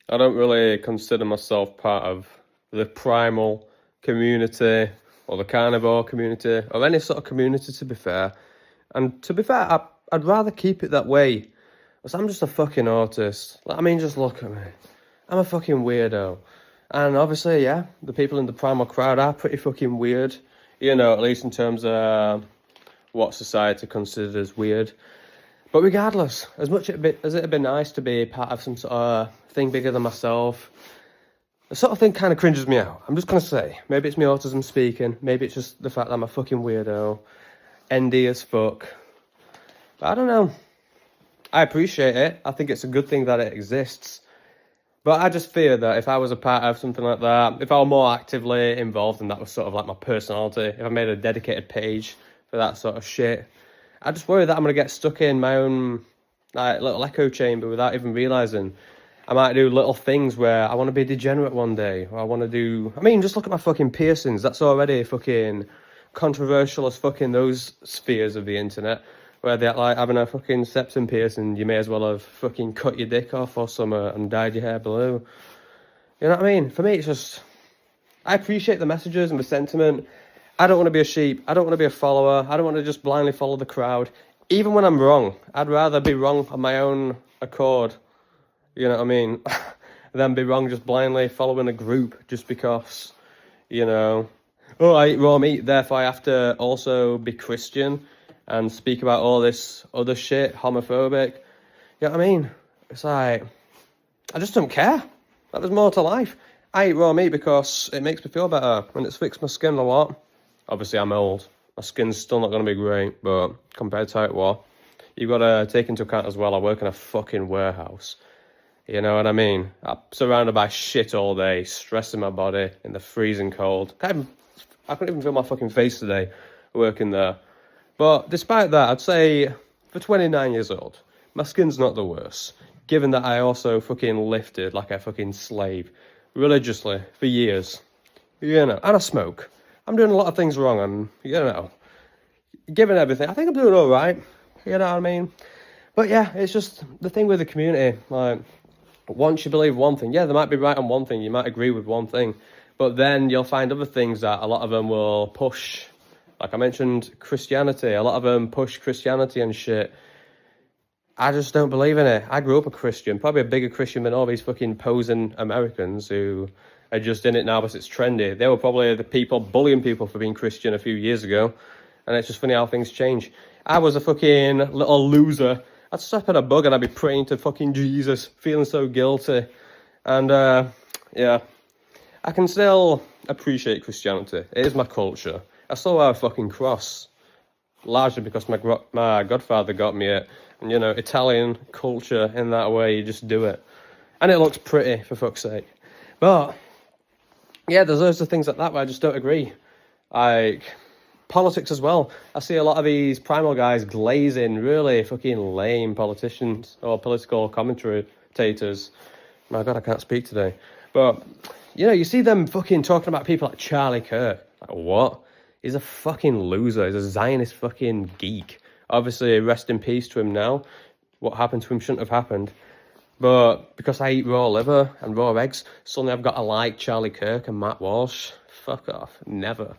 I don't really consider myself part of the primal community or the carnivore community or any sort of community, to be fair. And to be fair, I'd rather keep it that way. Because I'm just a fucking artist. I mean, just look at me. I'm a fucking weirdo. And obviously, yeah, the people in the primal crowd are pretty fucking weird. You know, at least in terms of what society considers weird. But regardless, as much as it'd be nice to be part of some sort of thing bigger than myself, the sort of thing kind of cringes me out. I'm just going to say, maybe it's my autism speaking, maybe it's just the fact that I'm a fucking weirdo, ND as fuck. But I don't know. I appreciate it. I think it's a good thing that it exists. But I just fear that if I was a part of something like that, if I were more actively involved and that was sort of like my personality, if I made a dedicated page for that sort of shit, I just worry that I'm going to get stuck in my own like little echo chamber without even realising. I might do little things where I want to be degenerate one day, or I want to do... I mean, just look at my fucking piercings. That's already fucking controversial as fucking those spheres of the internet, where they're like having a fucking septum piercing, you may as well have fucking cut your dick off or something and dyed your hair blue. You know what I mean? For me, it's just... I appreciate the messages and the sentiment. I don't want to be a sheep. I don't want to be a follower. I don't want to just blindly follow the crowd. Even when I'm wrong, I'd rather be wrong on my own accord, you know what I mean, than be wrong just blindly following a group just because, you know, oh, I eat raw meat, therefore I have to also be Christian and speak about all this other shit, homophobic. You know what I mean? It's like, I just don't care. Like, there's more to life. I eat raw meat because it makes me feel better and it's fixed my skin a lot. Obviously, I'm old. My skin's still not going to be great, but compared to how it was, you've got to take into account as well, I work in a fucking warehouse. You know what I mean? I'm surrounded by shit all day, stressing my body in the freezing cold. I couldn't even feel my fucking face today working there. But despite that, I'd say for 29 years old, my skin's not the worst. Given that I also fucking lifted like a fucking slave religiously for years. You know, and I smoke. I'm doing a lot of things wrong, and, you know, given everything, I think I'm doing all right. You know what I mean? But yeah, it's just the thing with the community. Like, once you believe one thing, yeah, they might be right on one thing, you might agree with one thing, but then you'll find other things that a lot of them will push. Like I mentioned, Christianity. A lot of them push Christianity and shit. I just don't believe in it. I grew up a Christian, probably a bigger Christian than all these fucking posing Americans who are just in it now because it's trendy. They were probably the people bullying people for being Christian a few years ago. And it's just funny how things change. I was a fucking little loser. I'd step in a bug and I'd be praying to fucking Jesus, feeling so guilty. And, yeah, I can still appreciate Christianity. It is my culture. I still wear a fucking cross. Largely because my godfather got me it. And, you know, Italian culture in that way, you just do it. And it looks pretty, for fuck's sake. But, yeah, there's loads of things like that where I just don't agree. Like, politics as well. I see a lot of these primal guys glazing really fucking lame politicians or political commentators. My God, I can't speak today. But, you know, you see them fucking talking about people like Charlie Kirk. Like, what? He's a fucking loser. He's a Zionist fucking geek. Obviously, rest in peace to him now. What happened to him shouldn't have happened. But because I eat raw liver and raw eggs, suddenly I've got to like Charlie Kirk and Matt Walsh. Fuck off. Never.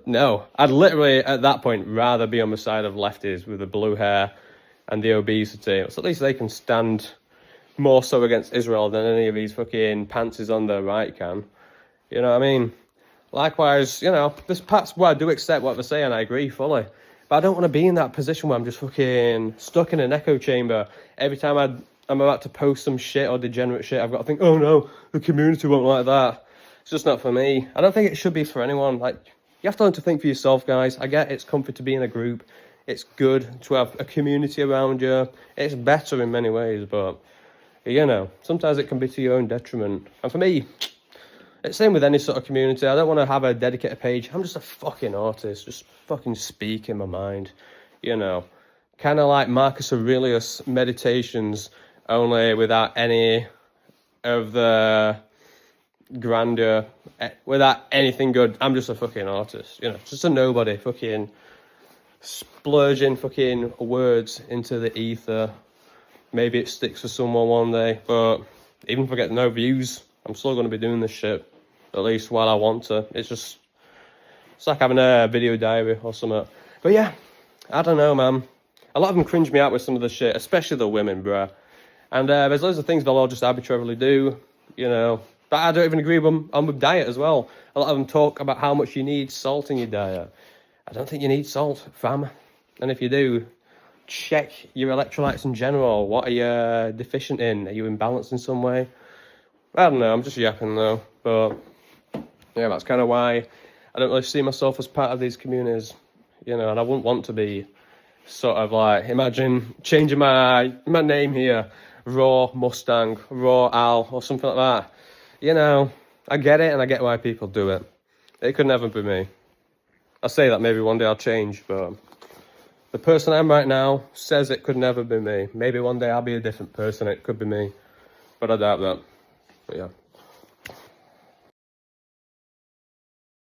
No. I'd literally, at that point, rather be on the side of lefties with the blue hair and the obesity. So at least they can stand more so against Israel than any of these fucking pantsies on the right can. You know what I mean? Likewise, you know, this part's where I do accept what they say and I agree fully. But I don't want to be in that position where I'm just fucking stuck in an echo chamber. Every time I'm about to post some shit or degenerate shit, I've got to think, oh no, the community won't like that. It's just not for me. I don't think it should be for anyone. Like, you have to learn to think for yourself, guys. I get it's comfort to be in a group. It's good to have a community around you. It's better in many ways, but, you know, sometimes it can be to your own detriment. And for me, it's same with any sort of community. I don't want to have a dedicated page. I'm just a fucking artist. Just fucking speak in my mind. You know, kind of like Marcus Aurelius' meditations, only without any of the grandeur, without anything good. I'm just a fucking artist. You know, just a nobody. Fucking splurging fucking words into the ether. Maybe it sticks for someone one day, but even if I get no views, I'm still going to be doing this shit, at least while I want to. It's like having a video diary or something. But yeah, I don't know, man. A lot of them cringe me out with some of the shit, especially the women, bruh. And there's loads of things they'll all just arbitrarily do, you know. But I don't even agree with diet as well. A lot of them talk about how much you need salt in your diet. I don't think you need salt, fam. And if you do, check your electrolytes in general. What are you deficient in? Are you imbalanced in some way? I don't know, I'm just yapping though. But yeah, that's kind of why I don't really see myself as part of these communities, you know, and I wouldn't want to be sort of like, imagine changing my name here, Raw Mustang, Raw Al, or something like that. You know, I get it and I get why people do it. It could never be me. I say that maybe one day I'll change, but the person I am right now says it could never be me. Maybe one day I'll be a different person, it could be me. But I doubt that. But yeah.